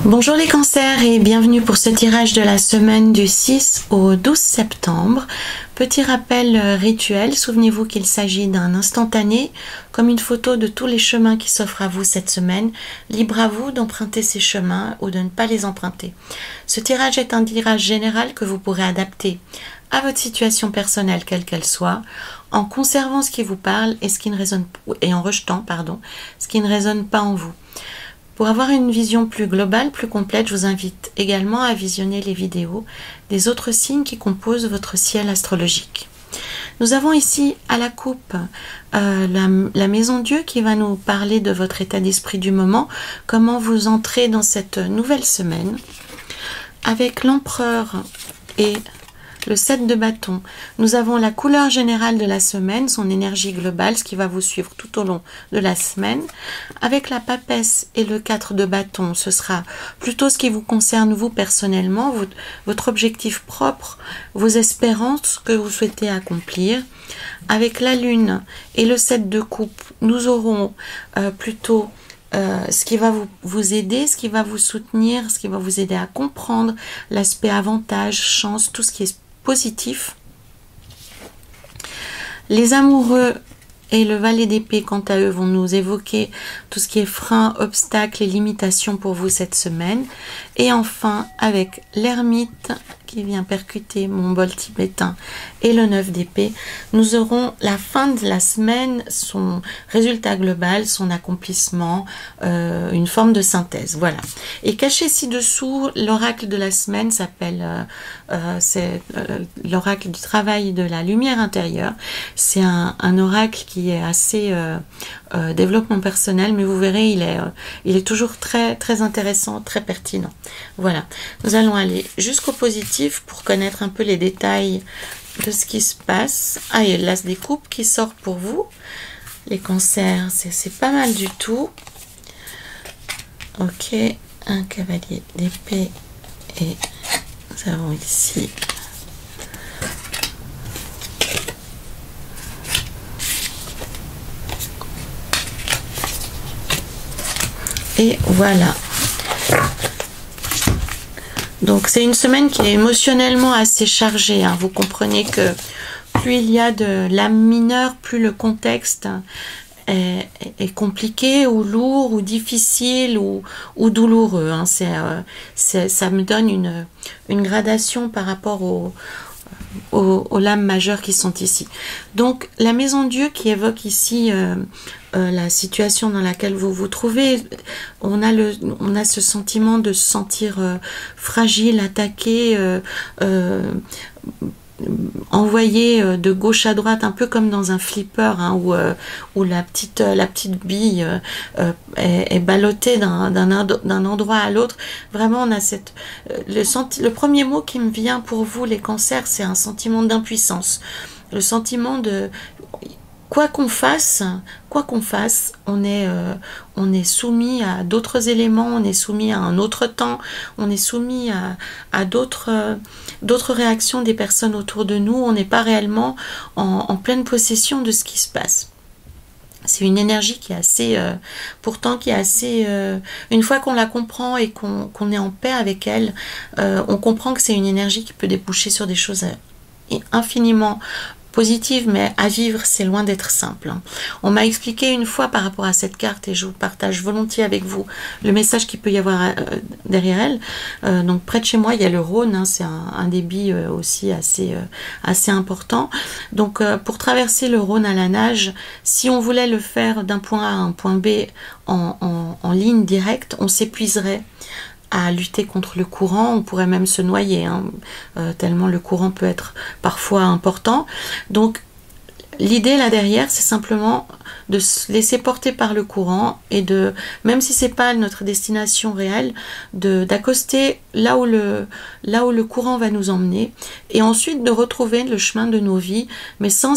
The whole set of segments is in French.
Bonjour les cancers et bienvenue pour ce tirage de la semaine du 6 au 12 septembre. Petit rappel rituel, souvenez-vous qu'il s'agit d'un instantané, comme une photo de tous les chemins qui s'offrent à vous cette semaine. Libre à vous d'emprunter ces chemins ou de ne pas les emprunter. Ce tirage est un tirage général que vous pourrez adapter à votre situation personnelle quelle qu'elle soit, en conservant ce qui vous parle et en rejetant ce qui ne résonne pas en vous. Pour avoir une vision plus globale, plus complète, je vous invite également à visionner les vidéos des autres signes qui composent votre ciel astrologique. Nous avons ici à la coupe la maison Dieu qui va nous parler de votre état d'esprit du moment, comment vous entrez dans cette nouvelle semaine. Avec l'empereur et le 7 de bâton, nous avons la couleur générale de la semaine, son énergie globale, ce qui va vous suivre tout au long de la semaine. Avec la papesse et le 4 de bâton, ce sera plutôt ce qui vous concerne vous personnellement, votre objectif propre, vos espérances que vous souhaitez accomplir. Avec la lune et le 7 de coupe, nous aurons plutôt ce qui va vous aider, ce qui va vous soutenir, ce qui va vous aider à comprendre l'aspect avantage, chance, tout ce qui est positif. Les amoureux et le valet d'épée, quant à eux, vont nous évoquer tout ce qui est frein, obstacles et limitations pour vous cette semaine. Et enfin, avec l'ermite qui vient percuter mon bol tibétain et le 9 d'épée, nous aurons la fin de la semaine, son résultat global, son accomplissement, une forme de synthèse. Voilà. Et caché ci-dessous, l'oracle de la semaine s'appelle l'oracle du travail de la lumière intérieure. C'est un oracle qui est assez développement personnel, mais vous verrez, il est toujours très intéressant, très pertinent. Voilà. Nous allons aller jusqu'au positif pour connaître un peu les détails de ce qui se passe. Ah, il y a l'as des coupes qui sort pour vous. Les cancers, c'est pas mal du tout. Ok, un cavalier d'épée et nous avons ici et voilà. Donc c'est une semaine qui est émotionnellement assez chargée, hein. Vous comprenez que plus il y a de l'âme mineure, plus le contexte est compliqué ou lourd ou difficile ou douloureux, hein. Ça me donne une gradation par rapport aux lames majeures qui sont ici. Donc la maison Dieu qui évoque ici la situation dans laquelle vous vous trouvez, on a ce sentiment de se sentir fragile, attaqué, envoyé de gauche à droite, un peu comme dans un flipper, hein, où la petite bille est ballottée d'un endroit à l'autre. Vraiment, on a le premier mot qui me vient pour vous, les cancers, c'est un sentiment d'impuissance. Le sentiment de quoi qu'on fasse, on est soumis à d'autres éléments, on est soumis à un autre temps, on est soumis à d'autres réactions des personnes autour de nous, on n'est pas réellement en pleine possession de ce qui se passe. C'est une énergie qui est assez, pourtant qui est assez, une fois qu'on la comprend et qu'on est en paix avec elle, on comprend que c'est une énergie qui peut déboucher sur des choses infiniment positive, mais à vivre, c'est loin d'être simple. On m'a expliqué une fois par rapport à cette carte, et je vous partage volontiers avec vous le message qu'il peut y avoir derrière elle. Donc près de chez moi, il y a le Rhône, hein, c'est un débit aussi assez important. Donc pour traverser le Rhône à la nage, si on voulait le faire d'un point A à un point B en ligne directe, on s'épuiserait à lutter contre le courant, on pourrait même se noyer, hein, tellement le courant peut être parfois important. Donc l'idée là derrière, c'est simplement de se laisser porter par le courant et de, même si c'est pas notre destination réelle, d'accoster là où le courant va nous emmener et ensuite de retrouver le chemin de nos vies, mais sans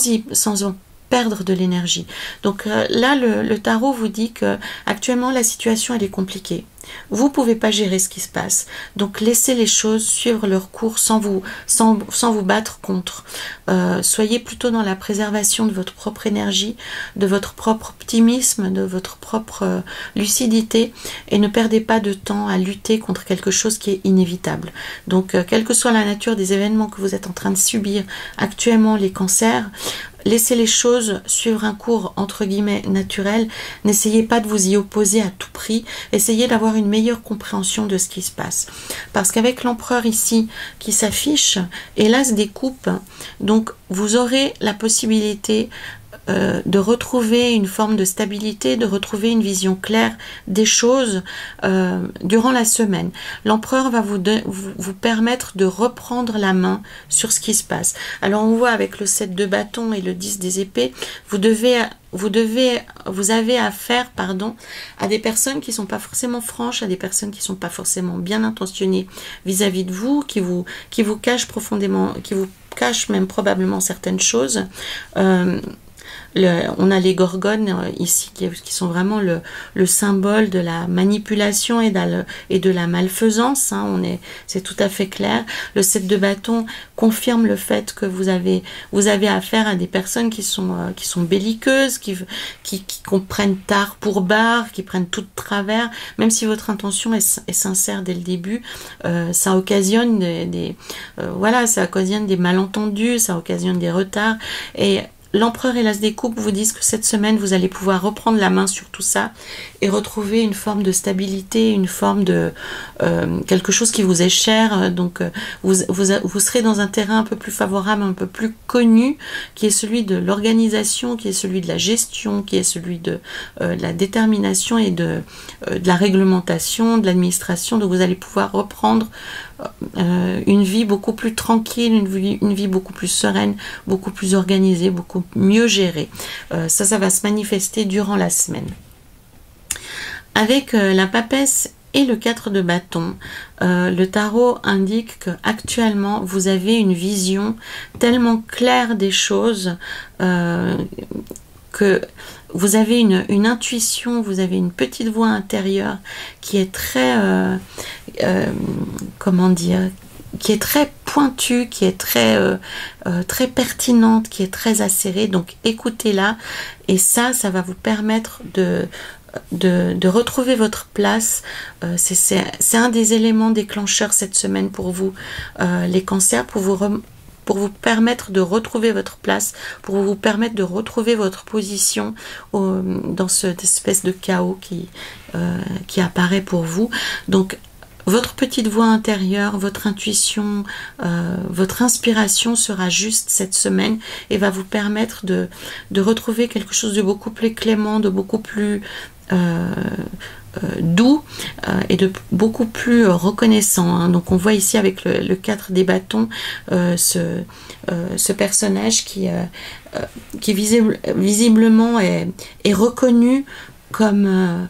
perdre de l'énergie. Donc là, le tarot vous dit que actuellement la situation elle est compliquée. Vous pouvez pas gérer ce qui se passe. Donc laissez les choses suivre leur cours sans vous battre contre. Soyez plutôt dans la préservation de votre propre énergie, de votre propre optimisme, de votre propre lucidité, et ne perdez pas de temps à lutter contre quelque chose qui est inévitable. Donc quelle que soit la nature des événements que vous êtes en train de subir actuellement, les cancers, laissez les choses suivre un cours entre guillemets naturel. N'essayez pas de vous y opposer à tout prix. Essayez d'avoir une meilleure compréhension de ce qui se passe. Parce qu'avec l'empereur ici qui s'affiche, et l'as des coupes, donc vous aurez la possibilité de retrouver une forme de stabilité, de retrouver une vision claire des choses durant la semaine. L'empereur va vous permettre de reprendre la main sur ce qui se passe. Alors on voit avec le 7 de bâton et le 10 des épées, vous avez affaire, à des personnes qui sont pas forcément franches, à des personnes qui sont pas forcément bien intentionnées vis-à-vis de vous, qui vous cachent profondément, qui vous cachent même probablement certaines choses. On a les gorgones ici qui sont vraiment le symbole de la manipulation et de la malfaisance, hein, c'est tout à fait clair. Le 7 de bâton confirme le fait que vous avez affaire à des personnes qui sont belliqueuses, qui comprennent tard pour barre, qui prennent tout de travers, même si votre intention est sincère dès le début. Ça occasionne ça occasionne des malentendus, ça occasionne des retards, et l'empereur et l'as des coupes vous disent que cette semaine, vous allez pouvoir reprendre la main sur tout ça et retrouver une forme de stabilité, une forme de quelque chose qui vous est cher. Donc, vous serez dans un terrain un peu plus favorable, un peu plus connu, qui est celui de l'organisation, qui est celui de la gestion, qui est celui de la détermination et de la réglementation, de l'administration. Donc, vous allez pouvoir reprendre une vie beaucoup plus tranquille, une vie beaucoup plus sereine, beaucoup plus organisée, beaucoup mieux gérée. Ça va se manifester durant la semaine. Avec la papesse et le 4 de bâton, le tarot indique que actuellement vous avez une vision tellement claire des choses que vous avez une intuition, vous avez une petite voix intérieure qui est très, qui est très pointue, qui est très pertinente, qui est très acérée. Donc écoutez-la, et ça va vous permettre de retrouver votre place. C'est un des éléments déclencheurs cette semaine pour vous, les cancers, pour vous permettre de retrouver votre place, pour vous permettre de retrouver votre position dans cette espèce de chaos qui apparaît pour vous. Donc, votre petite voix intérieure, votre intuition, votre inspiration sera juste cette semaine et va vous permettre de retrouver quelque chose de beaucoup plus clément, de beaucoup plus doux et de beaucoup plus reconnaissant, hein. Donc on voit ici avec le 4 des bâtons ce personnage qui visiblement est reconnu comme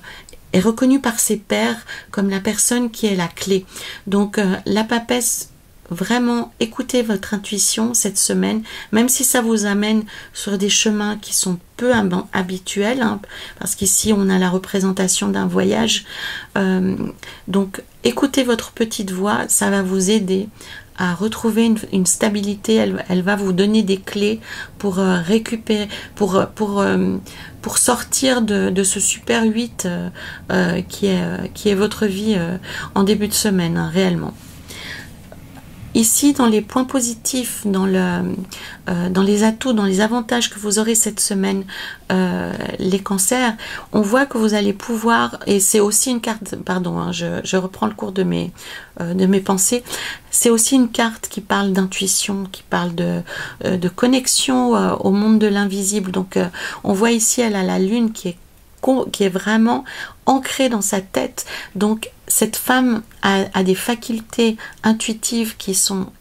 est reconnu par ses pairs comme la personne qui est la clé. Donc la papesse, vraiment écoutez votre intuition cette semaine, même si ça vous amène sur des chemins qui sont peu habituels, hein, parce qu'ici on a la représentation d'un voyage. Donc écoutez votre petite voix, ça va vous aider à retrouver une stabilité. Elle va vous donner des clés pour récupérer, pour sortir de ce super 8 qui est votre vie en début de semaine, hein, réellement. Ici, dans les points positifs, dans les atouts, dans les avantages que vous aurez cette semaine, les cancers, on voit que vous allez pouvoir, et c'est aussi une carte, pardon, hein, je reprends le cours de mes pensées, c'est aussi une carte qui parle d'intuition, qui parle de connexion au monde de l'invisible. Donc, on voit ici, elle a la lune qui est vraiment ancrée dans sa tête. Donc cette femme a des facultés intuitives qui sont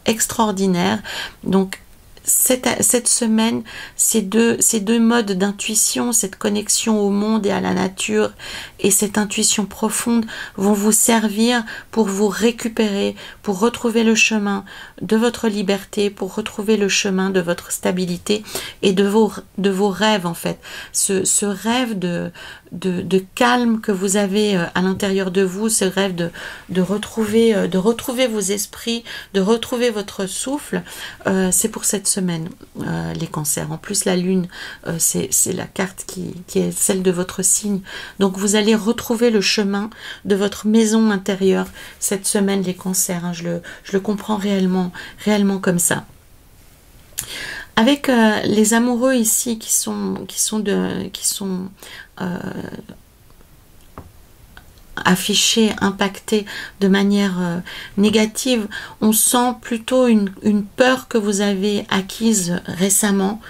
extraordinaires. Donc cette semaine, ces deux modes d'intuition, cette connexion au monde et à la nature et cette intuition profonde vont vous servir pour vous récupérer, pour retrouver le chemin de votre liberté, pour retrouver le chemin de votre stabilité et de vos rêves en fait. Ce rêve de calme que vous avez à l'intérieur de vous, ce rêve de retrouver vos esprits, de retrouver votre souffle, c'est pour cette semaine, les cancers. En plus, la lune, c'est la carte qui est celle de votre signe. Donc, vous allez retrouver le chemin de votre maison intérieure cette semaine, les cancers. Hein. Je le comprends réellement comme ça. Avec les amoureux ici qui sont affichés, impactés de manière négative, on sent plutôt une peur que vous avez acquise récemment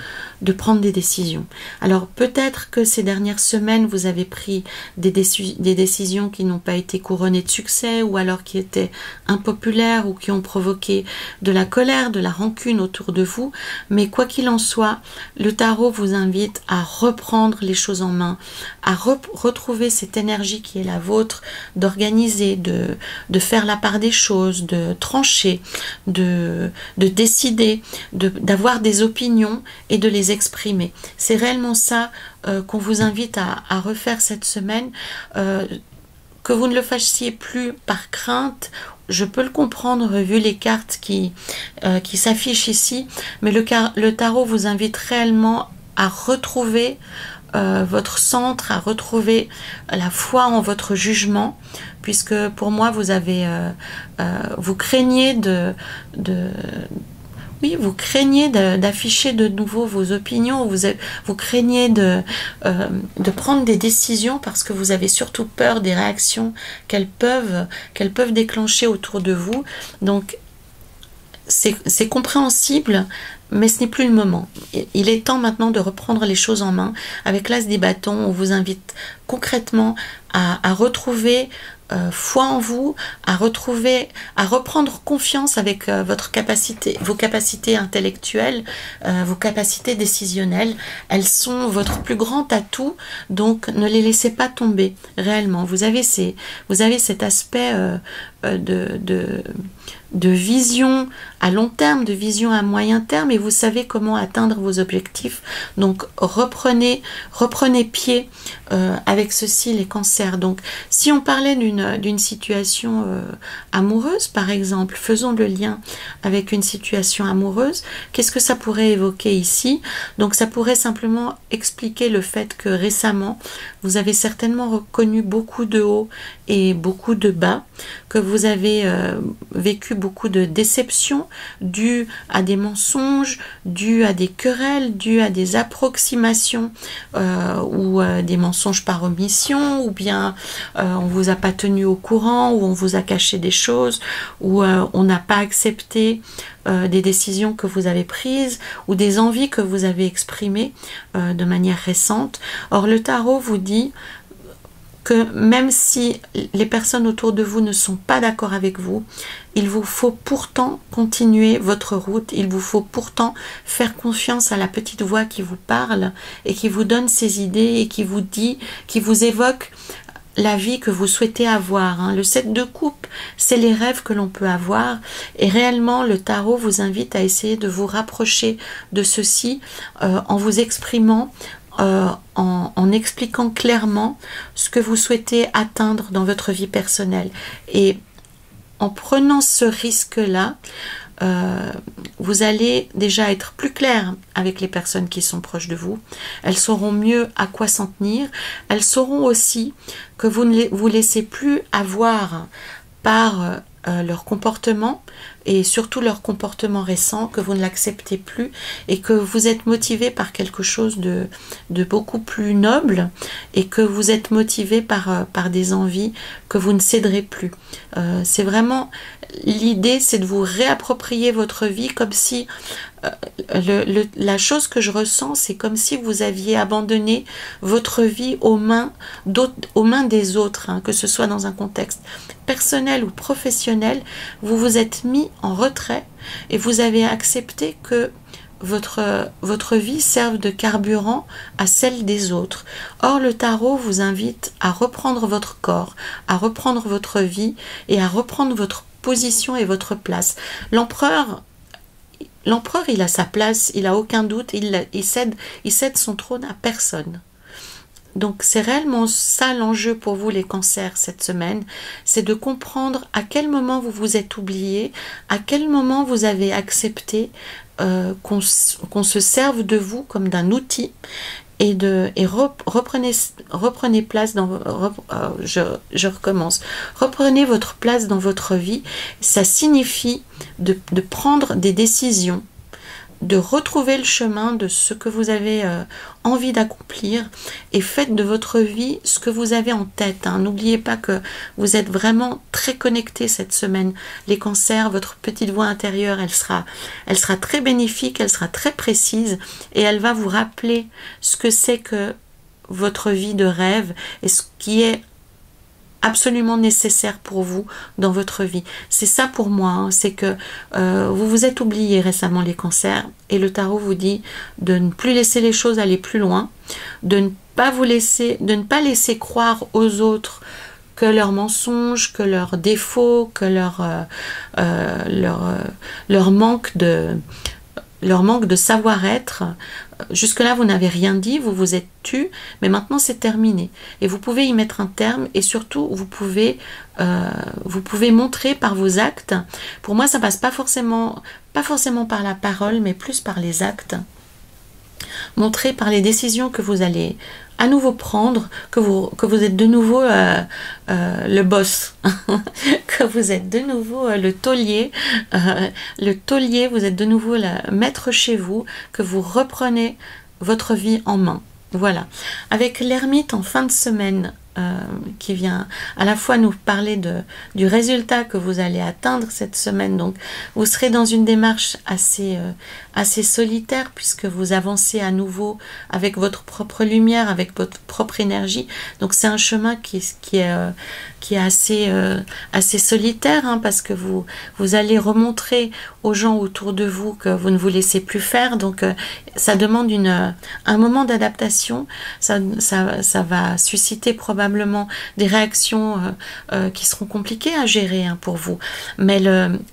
de prendre des décisions. Alors peut-être que ces dernières semaines vous avez pris des décisions qui n'ont pas été couronnées de succès ou alors qui étaient impopulaires ou qui ont provoqué de la colère, de la rancune autour de vous, mais quoi qu'il en soit, le tarot vous invite à reprendre les choses en main, à retrouver cette énergie qui est la vôtre, d'organiser, de faire la part des choses, de trancher, de décider, d'avoir des opinions et de les exprimer. C'est réellement ça qu'on vous invite à refaire cette semaine. Que vous ne le fassiez plus par crainte, je peux le comprendre vu les cartes qui s'affichent ici, mais le tarot vous invite réellement à retrouver votre centre, à retrouver la foi en votre jugement, puisque pour moi vous craignez vous craignez d'afficher de nouveau vos opinions, vous craignez de prendre des décisions parce que vous avez surtout peur des réactions qu'elles peuvent déclencher autour de vous. Donc c'est compréhensible, mais ce n'est plus le moment. Il est temps maintenant de reprendre les choses en main. Avec l'As des bâtons, on vous invite concrètement à retrouver foi en vous, à reprendre confiance avec vos capacités intellectuelles, vos capacités décisionnelles. Elles sont votre plus grand atout, donc ne les laissez pas tomber réellement. Vous avez cet aspect de vision à long terme, de vision à moyen terme, et vous savez comment atteindre vos objectifs. Donc reprenez pied avec ceci, les cancers. Donc si on parlait d'une situation amoureuse par exemple, faisons le lien avec une situation amoureuse, qu'est-ce que ça pourrait évoquer ici? Donc ça pourrait simplement expliquer le fait que récemment vous avez certainement reconnu beaucoup de hauts et beaucoup de bas, que vous avez vécu beaucoup de déceptions dues à des mensonges, dues à des querelles, dues à des approximations ou des mensonges par omission, ou bien on vous a pas tenu au courant, ou on vous a caché des choses, ou on n'a pas accepté des décisions que vous avez prises ou des envies que vous avez exprimées de manière récente. Or le tarot vous dit que même si les personnes autour de vous ne sont pas d'accord avec vous, il vous faut pourtant continuer votre route, il vous faut pourtant faire confiance à la petite voix qui vous parle et qui vous donne ses idées et qui vous évoque la vie que vous souhaitez avoir. Hein. Le 7 de coupe, c'est les rêves que l'on peut avoir, et réellement le tarot vous invite à essayer de vous rapprocher de ceci en vous exprimant, en expliquant clairement ce que vous souhaitez atteindre dans votre vie personnelle. Et en prenant ce risque-là, vous allez déjà être plus clair avec les personnes qui sont proches de vous. Elles sauront mieux à quoi s'en tenir. Elles sauront aussi que vous ne vous laissez plus avoir par leur comportement, et surtout leur comportement récent, que vous ne l'acceptez plus et que vous êtes motivé par quelque chose de beaucoup plus noble, et que vous êtes motivé par des envies que vous ne céderez plus. C'est vraiment l'idée, c'est de vous réapproprier votre vie, comme si la chose que je ressens, c'est comme si vous aviez abandonné votre vie aux mains des autres, hein, que ce soit dans un contexte personnel ou professionnel. Vous vous êtes mis en retrait et vous avez accepté que votre vie serve de carburant à celle des autres. Or, le tarot vous invite à reprendre votre corps, à reprendre votre vie et à reprendre votre position et votre place. L'empereur, il a sa place, il a aucun doute, il cède son trône à personne. Donc c'est réellement ça l'enjeu pour vous les cancers cette semaine, c'est de comprendre à quel moment vous vous êtes oublié, à quel moment vous avez accepté qu'on se serve de vous comme d'un outil et reprenez place dans je recommence. Reprenez votre place dans votre vie. Ça signifie de prendre des décisions, de retrouver le chemin de ce que vous avez envie d'accomplir et faites de votre vie ce que vous avez en tête. N'oubliez pas que vous êtes vraiment très connectés cette semaine. Les cancers, votre petite voix intérieure, elle sera très bénéfique, elle sera très précise et elle va vous rappeler ce que c'est que votre vie de rêve et ce qui est absolument nécessaire pour vous dans votre vie. C'est ça pour moi, c'est que vous vous êtes oublié récemment les cancers et le tarot vous dit de ne plus laisser les choses aller plus loin, de ne pas laisser croire aux autres que leurs mensonges, que leurs défauts, que leur manque de savoir-être. Jusque-là, vous n'avez rien dit, vous vous êtes tu, mais maintenant c'est terminé. Et vous pouvez y mettre un terme et surtout, vous pouvez montrer par vos actes. Pour moi, ça passe pas forcément par la parole, mais plus par les actes. Montrer par les décisions que vous allez à nouveau prendre, que vous êtes de nouveau le boss, que vous êtes de nouveau le taulier, vous êtes de nouveau le maître chez vous, que vous reprenez votre vie en main. Voilà. Avec l'ermite en fin de semaine, qui vient à la fois nous parler du résultat que vous allez atteindre cette semaine. Donc vous serez dans une démarche assez solitaire puisque vous avancez à nouveau avec votre propre lumière, avec votre propre énergie. Donc c'est un chemin qui est assez solitaire parce que vous allez remontrer aux gens autour de vous que vous ne vous laissez plus faire. Donc ça demande un moment d'adaptation. Ça va susciter probablement des réactions qui seront compliquées à gérer pour vous. Mais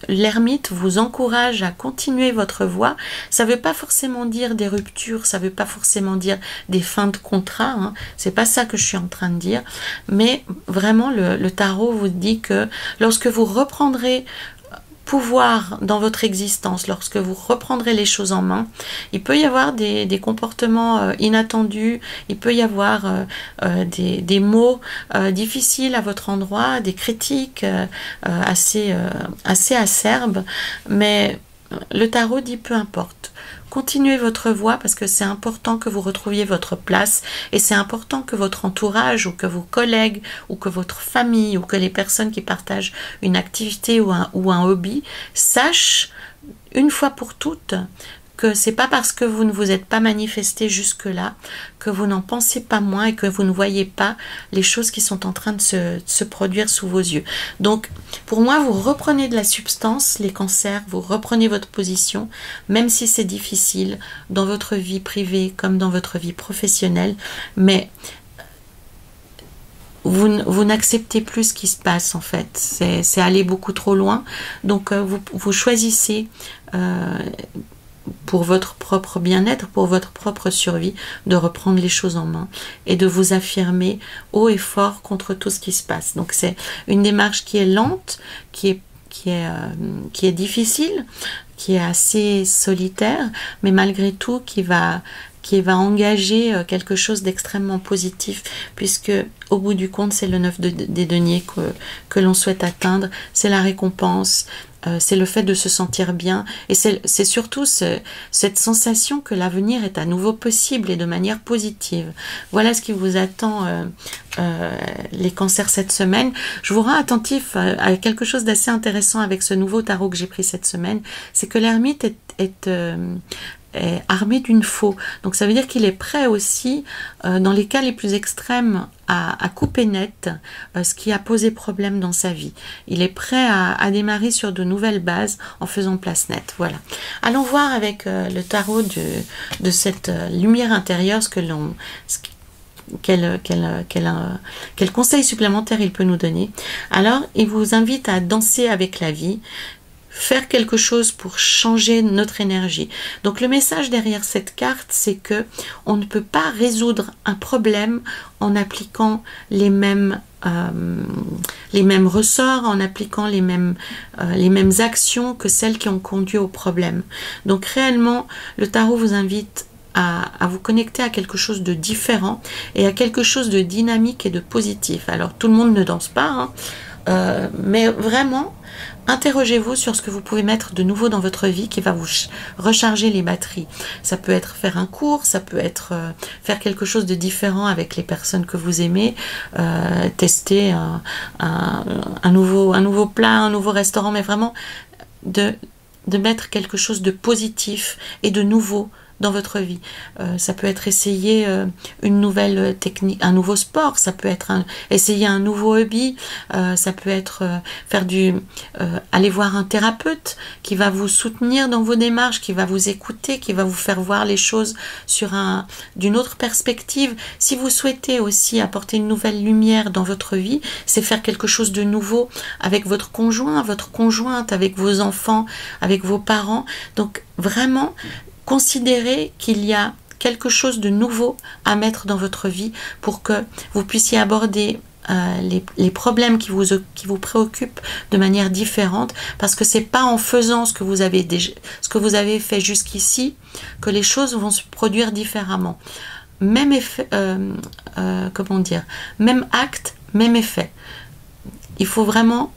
l'ermite vous encourage à continuer votre voie. Ça ne veut pas forcément dire des ruptures, ça ne veut pas forcément dire des fins de contrat. C'est pas ça que je suis en train de dire. Mais vraiment, le tarot vous dit que lorsque vous reprendrez pouvoir dans votre existence, lorsque vous reprendrez les choses en main, il peut y avoir des comportements inattendus, il peut y avoir des mots difficiles à votre endroit, des critiques assez acerbes, mais le tarot dit peu importe. Continuez votre voie parce que c'est important que vous retrouviez votre place et c'est important que votre entourage ou que vos collègues ou que votre famille ou que les personnes qui partagent une activité ou un hobby sachent une fois pour toutes que c'est pas parce que vous ne vous êtes pas manifesté jusque-là que vous n'en pensez pas moins et que vous ne voyez pas les choses qui sont en train de se produire sous vos yeux. Donc, pour moi, vous reprenez de la substance, les cancers, vous reprenez votre position, même si c'est difficile dans votre vie privée comme dans votre vie professionnelle, mais vous n'acceptez plus ce qui se passe en fait, c'est aller beaucoup trop loin, donc vous choisissez pour votre propre bien-être, pour votre propre survie, de reprendre les choses en main et de vous affirmer haut et fort contre tout ce qui se passe. Donc c'est une démarche qui est lente, qui est difficile, qui est assez solitaire, mais malgré tout qui va engager quelque chose d'extrêmement positif, puisque au bout du compte, c'est le 9 des deniers que l'on souhaite atteindre, c'est la récompense, c'est le fait de se sentir bien, et c'est surtout cette sensation que l'avenir est à nouveau possible et de manière positive. Voilà ce qui vous attend les cancers cette semaine. Je vous rends attentif à quelque chose d'assez intéressant avec ce nouveau tarot que j'ai pris cette semaine, c'est que l'ermite est armé d'une faux. Donc ça veut dire qu'il est prêt aussi, dans les cas les plus extrêmes, à couper net ce qui a posé problème dans sa vie. Il est prêt à démarrer sur de nouvelles bases en faisant place nette. Voilà. Allons voir avec le tarot de cette lumière intérieure quel conseil supplémentaire il peut nous donner. Alors, il vous invite à danser avec la vie, faire quelque chose pour changer notre énergie. Donc le message derrière cette carte, c'est que on ne peut pas résoudre un problème en appliquant les mêmes ressorts, en appliquant les mêmes actions que celles qui ont conduit au problème. Donc réellement, le tarot vous invite à vous connecter à quelque chose de différent et à quelque chose de dynamique et de positif. Alors tout le monde ne danse pas, hein, mais vraiment, interrogez-vous sur ce que vous pouvez mettre de nouveau dans votre vie qui va vous recharger les batteries. Ça peut être faire un cours, ça peut être faire quelque chose de différent avec les personnes que vous aimez, tester un nouveau plat, un nouveau restaurant, mais vraiment de mettre quelque chose de positif et de nouveau dans votre vie. Ça peut être essayer une nouvelle technique, un nouveau sport, ça peut être essayer un nouveau hobby, ça peut être aller voir un thérapeute qui va vous soutenir dans vos démarches, qui va vous écouter, qui va vous faire voir les choses d'une autre perspective. Si vous souhaitez aussi apporter une nouvelle lumière dans votre vie, c'est faire quelque chose de nouveau avec votre conjoint, votre conjointe, avec vos enfants, avec vos parents. Donc vraiment, considérez qu'il y a quelque chose de nouveau à mettre dans votre vie pour que vous puissiez aborder les problèmes qui vous préoccupent de manière différente, parce que c'est pas en faisant ce que vous avez fait jusqu'ici que les choses vont se produire différemment. Même effet, comment dire, même acte, même effet. Il faut vraiment,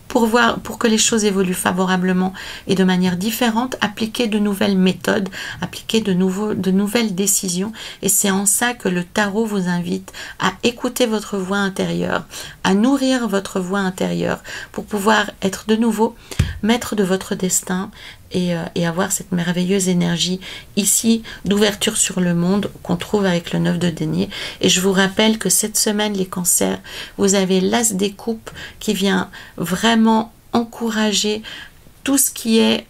pour que les choses évoluent favorablement et de manière différente, appliquer de nouvelles méthodes, appliquer de nouvelles décisions. Et c'est en ça que le tarot vous invite à écouter votre voix intérieure, à nourrir votre voix intérieure pour pouvoir être de nouveau maître de votre destin et avoir cette merveilleuse énergie ici d'ouverture sur le monde qu'on trouve avec le 9 de denier. Et je vous rappelle que cette semaine, les cancers, vous avez l'as des coupes qui vient vraiment encourager tout ce qui est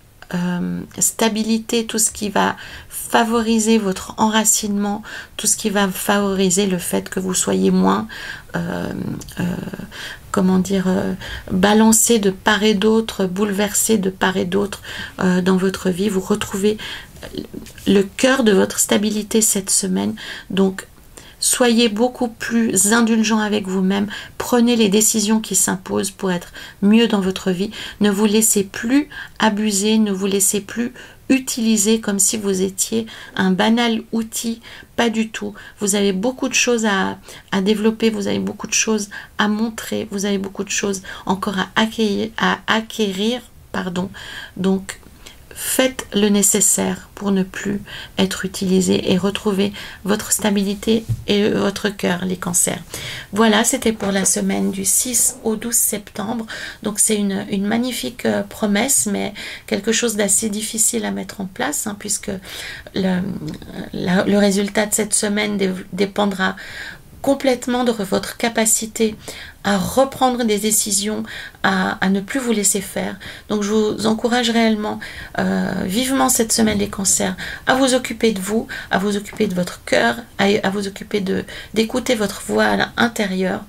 stabilité, tout ce qui va favoriser votre enracinement, tout ce qui va favoriser le fait que vous soyez moins comment dire, balancé de part et d'autre, bouleversé de part et d'autre dans votre vie. Vous retrouvez le cœur de votre stabilité cette semaine. Donc soyez beaucoup plus indulgent avec vous-même, prenez les décisions qui s'imposent pour être mieux dans votre vie, ne vous laissez plus abuser, ne vous laissez plus utiliser comme si vous étiez un banal outil, pas du tout. Vous avez beaucoup de choses à développer, vous avez beaucoup de choses à montrer, vous avez beaucoup de choses encore à acquérir, pardon. Donc faites le nécessaire pour ne plus être utilisé et retrouver votre stabilité et votre cœur, les cancers. Voilà, c'était pour la semaine du 6 au 12 septembre. Donc c'est une magnifique promesse, mais quelque chose d'assez difficile à mettre en place, hein, puisque le résultat de cette semaine dépendra complètement de votre capacité à reprendre des décisions, à ne plus vous laisser faire. Donc je vous encourage réellement, vivement cette semaine les cancers, à vous occuper de vous, à vous occuper de votre cœur, à vous occuper d'écouter votre voix à l'intérieur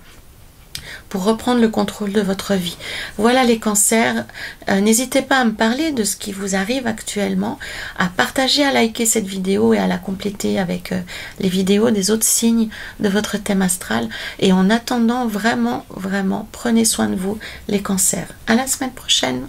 pour reprendre le contrôle de votre vie. Voilà les cancers, n'hésitez pas à me parler de ce qui vous arrive actuellement, à partager, à liker cette vidéo et à la compléter avec les vidéos des autres signes de votre thème astral. Et en attendant, vraiment, prenez soin de vous les cancers. À la semaine prochaine.